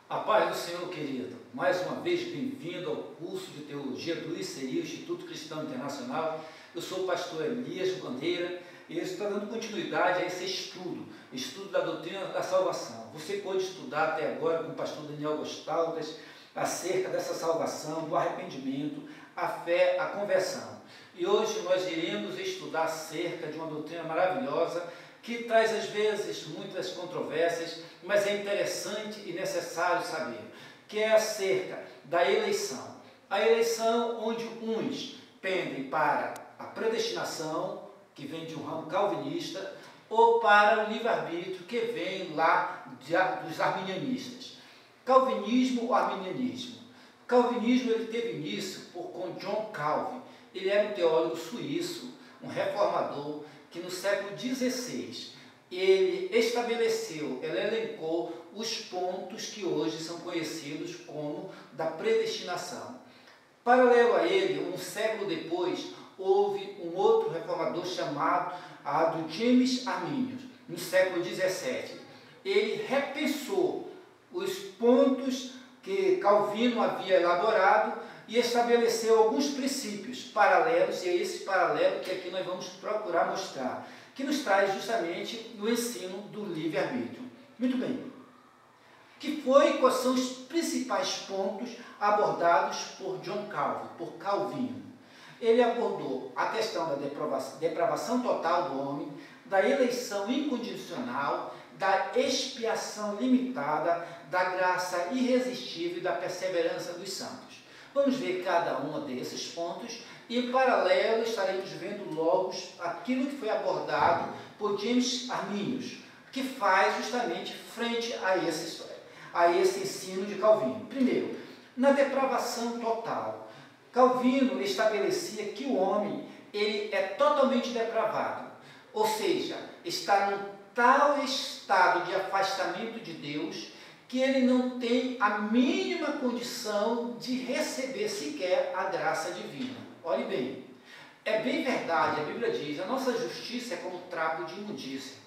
A paz do Senhor, querido. Mais uma vez, bem-vindo ao curso de Teologia do ICI, Instituto Cristão Internacional. Eu sou o pastor Elias Bandeira e eu estou dando continuidade a esse estudo da doutrina da salvação. Você pôde estudar até agora com o pastor Daniel Gostaldas acerca dessa salvação, do arrependimento, a fé, a conversão. E hoje nós iremos estudar acerca de uma doutrina maravilhosa que traz às vezes muitas controvérsias, mas é interessante e necessário saber, que é acerca da eleição. A eleição onde uns pendem para a predestinação, que vem de um ramo calvinista, ou para o livre-arbítrio, que vem lá dos arminianistas. Calvinismo ou arminianismo? O calvinismo ele teve início com John Calvin. Ele era um teólogo suíço, um reformador, que no século XVI ele estabeleceu, ele elencou os pontos que hoje são conhecidos como da predestinação. Paralelo a ele, um século depois, houve um outro reformador chamado do James Arminius, no século XVII. Ele repensou os pontos que Calvino havia elaborado e estabeleceu alguns princípios paralelos, e é esse paralelo que aqui nós vamos procurar mostrar, que nos traz justamente no ensino do livre-arbítrio. Muito bem. Quais são os principais pontos abordados por John Calvin, por Calvino? Ele abordou a questão da depravação total do homem, da eleição incondicional, da expiação limitada, da graça irresistível e da perseverança dos santos. Vamos ver cada um desses pontos e, em paralelo, estaremos vendo logo aquilo que foi abordado por James Arminius, que faz justamente frente a esse ensino de Calvino. Primeiro, na depravação total, Calvino estabelecia que o homem ele é totalmente depravado, ou seja, está num tal estado de afastamento de Deus que ele não tem a mínima condição de receber sequer a graça divina. Olhe bem, é bem verdade, a Bíblia diz, a nossa justiça é como trapo de imundícia.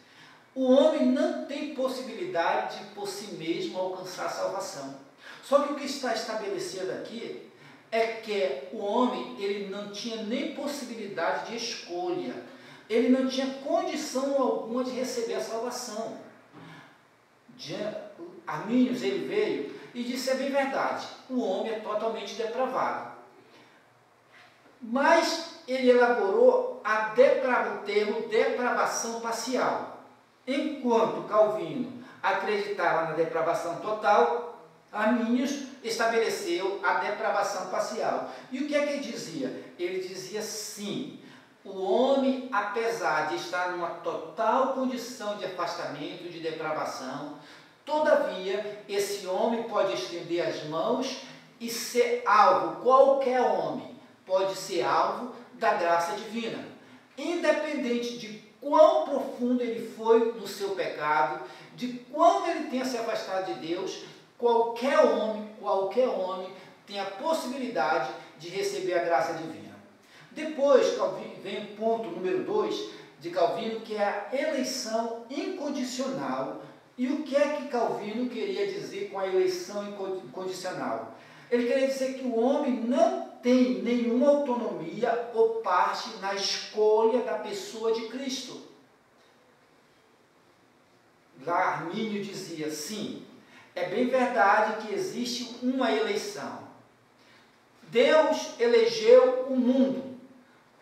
O homem não tem possibilidade de por si mesmo alcançar a salvação. Só que o que está estabelecido aqui é que o homem ele não tinha nem possibilidade de escolha, ele não tinha condição alguma de receber a salvação. Arminius ele veio e disse, é bem verdade, o homem é totalmente depravado. Mas ele elaborou o termo depravação parcial. Enquanto Calvino acreditava na depravação total, Arminius estabeleceu a depravação parcial. E o que é que ele dizia? Ele dizia sim, o homem, apesar de estar numa total condição de afastamento, de depravação, todavia, esse homem pode estender as mãos e ser alvo, qualquer homem pode ser alvo da graça divina, independente de quão profundo ele foi no seu pecado, de quão ele tenha se afastado de Deus, qualquer homem tem a possibilidade de receber a graça divina. Depois vem o ponto número 2 de Calvino, que é a eleição incondicional. E o que é que Calvino queria dizer com a eleição incondicional? Ele queria dizer que o homem não tem nenhuma autonomia ou parte na escolha da pessoa de Cristo. Lá Armínio dizia, sim, é bem verdade que existe uma eleição. Deus elegeu o mundo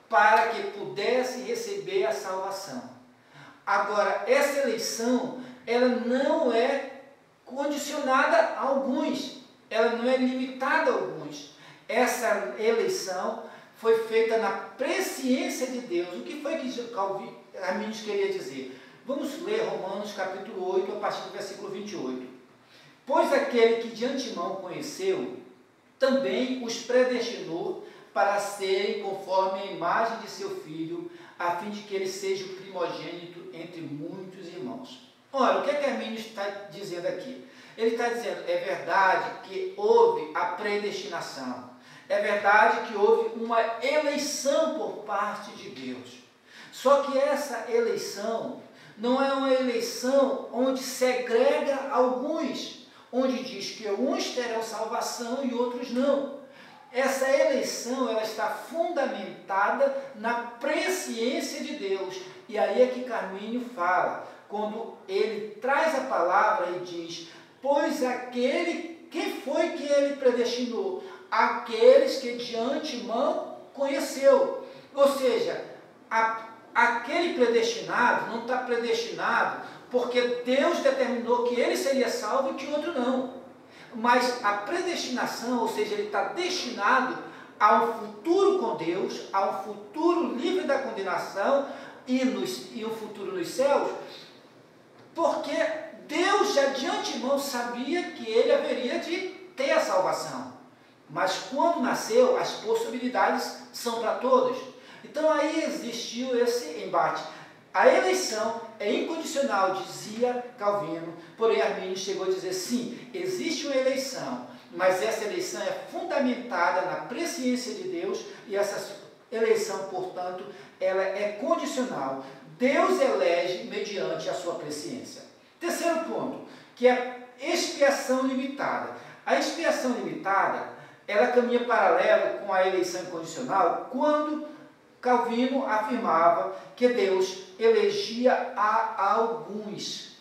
para que pudesse receber a salvação. Agora, essa eleição ela não é condicionada a alguns, ela não é limitada a alguns. Essa eleição foi feita na presciência de Deus. O que foi que Arminius queria dizer? Vamos ler Romanos capítulo 8, a partir do versículo 28. Pois aquele que de antemão conheceu, também os predestinou para serem conforme a imagem de seu Filho, a fim de que ele seja o primogênito entre muitos irmãos. Ora, o que é que Arminius está dizendo aqui? Ele está dizendo, é verdade que houve a predestinação, é verdade que houve uma eleição por parte de Deus. Só que essa eleição não é uma eleição onde segrega alguns, onde diz que uns terão salvação e outros não. Essa eleição, ela está fundamentada na presciência de Deus. E aí é que Carmínio fala, quando ele traz a palavra e diz, pois quem foi que ele predestinou? Aqueles que de antemão conheceu. Ou seja, aquele predestinado não está predestinado porque Deus determinou que ele seria salvo e que outro não. Mas a predestinação, ou seja, ele está destinado a um futuro com Deus, a um futuro livre da condenação e um futuro nos céus, porque Deus já de antemão sabia que ele haveria de ter a salvação. Mas quando nasceu, as possibilidades são para todos. Então aí existiu esse embate. A eleição é incondicional, dizia Calvino, porém Armínio chegou a dizer, sim, existe uma eleição, mas essa eleição é fundamentada na presciência de Deus e essa eleição, portanto, ela é condicional. Deus elege mediante a sua presciência. Terceiro ponto, que é expiação limitada. A expiação limitada, ela caminha paralelo com a eleição incondicional quando Calvino afirmava que Deus elegia a alguns.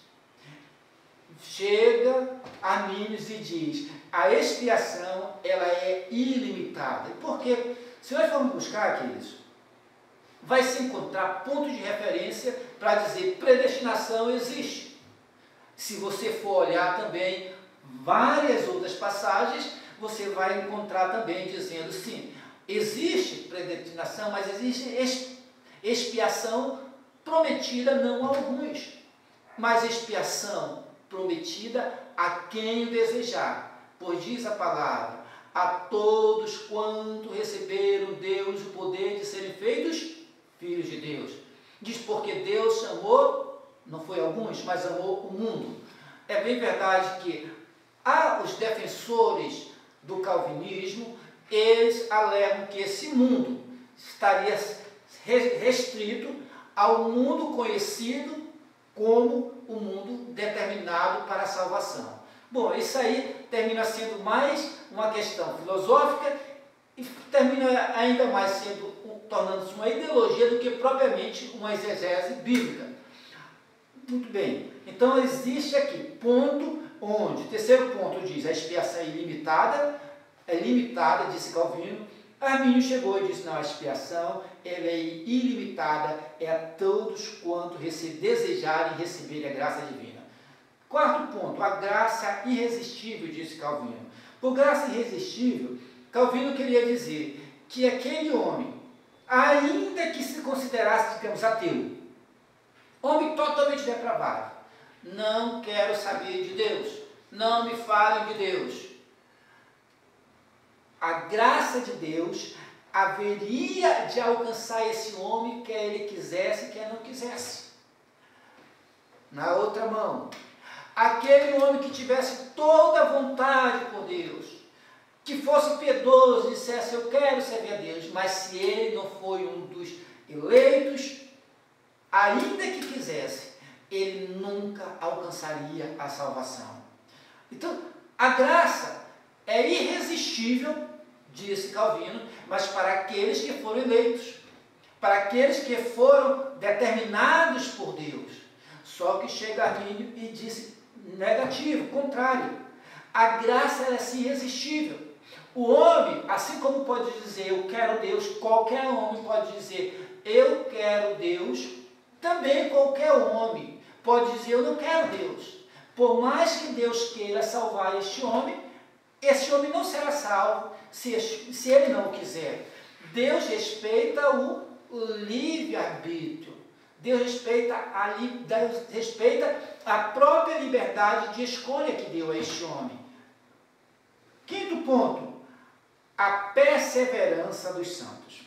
Chega Armínio e diz, a expiação ela é ilimitada. Porque, se nós formos buscar, queridos, vai se encontrar ponto de referência para dizer predestinação existe. Se você for olhar também várias outras passagens, você vai encontrar também dizendo sim, existe predestinação, mas existe expiação prometida não a alguns, mas expiação prometida a quem o desejar. Pois diz a palavra, a todos quanto receberam Deus o poder de serem feitos filhos de Deus. Diz porque Deus chamou, não foi alguns, mas amou o mundo. É bem verdade que os defensores do calvinismo, eles alegam que esse mundo estaria restrito ao mundo conhecido como o mundo determinado para a salvação. Bom, isso aí termina sendo mais uma questão filosófica e termina ainda mais tornando-se uma ideologia do que propriamente uma exegese bíblica. Muito bem, então existe aqui ponto onde, terceiro ponto diz, a expiação é ilimitada, disse Calvino. Armínio chegou e disse, não, a expiação ela é ilimitada, é a todos quanto desejarem receber a graça divina. Quarto ponto, a graça irresistível, disse Calvino. Por graça irresistível, Calvino queria dizer que aquele homem, ainda que se considerasse, digamos, ateu, homem totalmente depravado, não quero saber de Deus, não me falem de Deus. A graça de Deus haveria de alcançar esse homem, quer ele quisesse, quer não quisesse. Na outra mão, aquele homem que tivesse toda a vontade por Deus, que fosse piedoso, dissesse, eu quero servir a Deus, mas se ele não foi um dos eleitos, ainda que quisesse, ele nunca alcançaria a salvação. Então, a graça é irresistível, disse Calvino, mas para aqueles que foram eleitos, para aqueles que foram determinados por Deus. Só que chega Armínio e disse negativo, contrário. A graça é assim irresistível. O homem, assim como pode dizer eu quero Deus, qualquer homem pode dizer eu quero Deus, também qualquer homem pode dizer eu não quero Deus. Por mais que Deus queira salvar este homem não será salvo se ele não quiser. Deus respeita o livre-arbítrio. Deus respeita a própria liberdade de escolha que deu a este homem. Quinto ponto, a perseverança dos santos.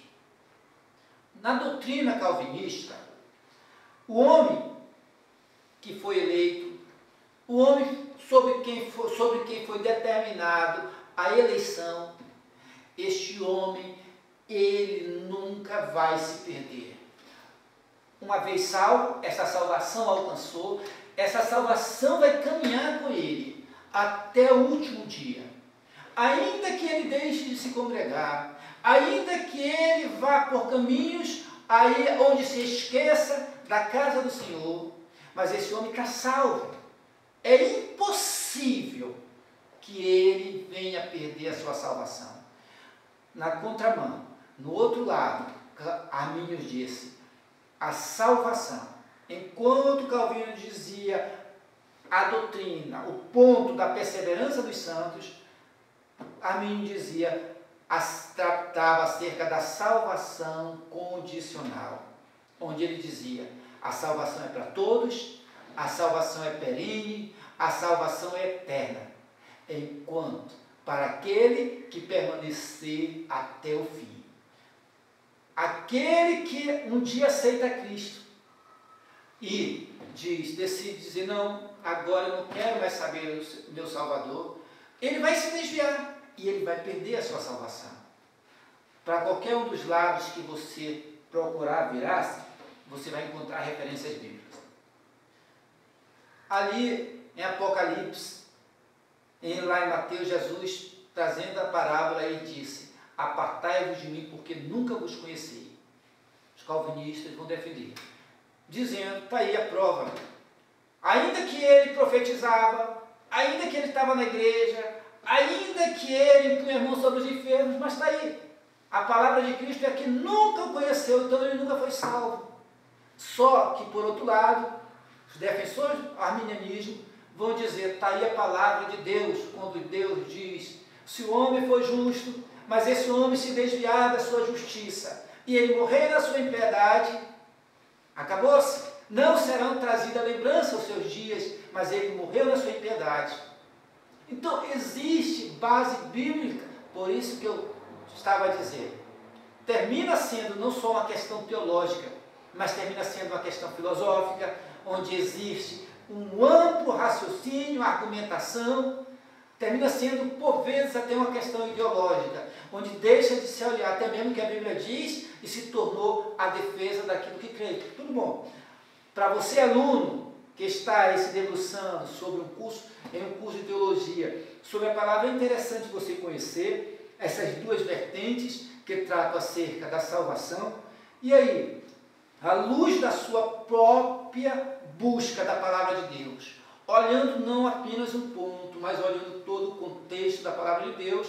Na doutrina calvinista, o homem que foi eleito, o homem sobre quem foi determinado a eleição, este homem, ele nunca vai se perder. Uma vez salvo, essa salvação alcançou, essa salvação vai caminhar com ele até o último dia. Ainda que ele deixe de se congregar, ainda que ele vá por caminhos aí onde se esqueça da casa do Senhor, mas esse homem está salvo. É impossível que ele venha perder a sua salvação. Na contramão, no outro lado, Armínio disse, a salvação, enquanto Calvino dizia a doutrina, o ponto da perseverança dos santos, Armínio dizia, tratava acerca da salvação condicional, onde ele dizia, a salvação é para todos, a salvação é perene, a salvação é eterna, enquanto para aquele que permanecer até o fim. Aquele que um dia aceita Cristo e decide dizer, não, agora eu não quero mais saber o meu Salvador, ele vai se desviar e ele vai perder a sua salvação. Para qualquer um dos lados que você procurar virar-se, você vai encontrar referências bíblicas. Ali em Apocalipse, lá em Mateus, Jesus, trazendo a parábola, ele disse, apartai-vos de mim, porque nunca vos conheci. Os calvinistas vão defender, dizendo, está aí a prova. Ainda que ele profetizava, ainda que ele estava na igreja, ainda que ele impunha a mão sobre os enfermos, mas está aí. A palavra de Cristo é que nunca o conheceu, então ele nunca foi salvo. Só que, por outro lado, os defensores do arminianismo vão dizer, está aí a palavra de Deus, quando Deus diz, se o homem for justo, mas esse homem se desviar da sua justiça, e ele morrer na sua impiedade, acabou-se. Não serão trazidas lembrança aos seus dias, mas ele morreu na sua impiedade. Então, existe base bíblica, por isso que eu estava a dizer, termina sendo não só uma questão teológica, mas termina sendo uma questão filosófica, onde existe um amplo raciocínio, argumentação, termina sendo, por vezes, até uma questão ideológica, onde deixa de se olhar até mesmo o que a Bíblia diz e se tornou a defesa daquilo que crê. Tudo bom. Para você, aluno, que está aí se debruçando sobre um curso de teologia, sobre a palavra, é interessante você conhecer essas duas vertentes que tratam acerca da salvação. E aí, à luz da sua própria busca da palavra de Deus, olhando não apenas um ponto, mas olhando todo o contexto da palavra de Deus,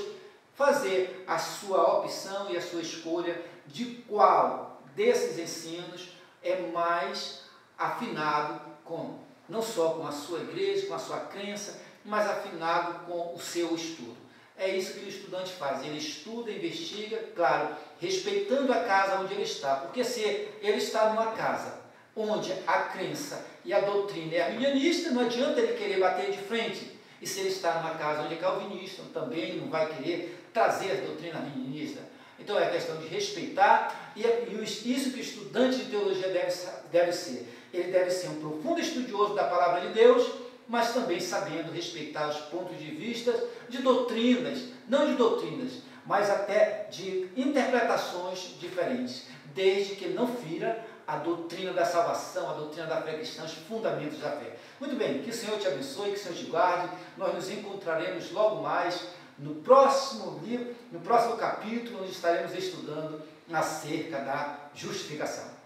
fazer a sua opção e a sua escolha de qual desses ensinos é mais afinado com, não só com a sua igreja, com a sua crença, mas afinado com o seu estudo. É isso que o estudante faz, ele estuda, investiga, claro, respeitando a casa onde ele está, porque se ele está numa casa onde a crença e a doutrina é arminianista, não adianta ele querer bater de frente, e se ele está numa casa onde é calvinista, também não vai querer trazer a doutrina arminianista. Então é questão de respeitar, e isso que o estudante de teologia deve ser. Ele deve ser um profundo estudioso da palavra de Deus, mas também sabendo respeitar os pontos de vista de doutrinas, não de doutrinas, mas até de interpretações diferentes, desde que não fira a doutrina da salvação, a doutrina da fé cristã, os fundamentos da fé. Muito bem, que o Senhor te abençoe, que o Senhor te guarde. Nós nos encontraremos logo mais no próximo livro, no próximo capítulo, onde estaremos estudando acerca da justificação.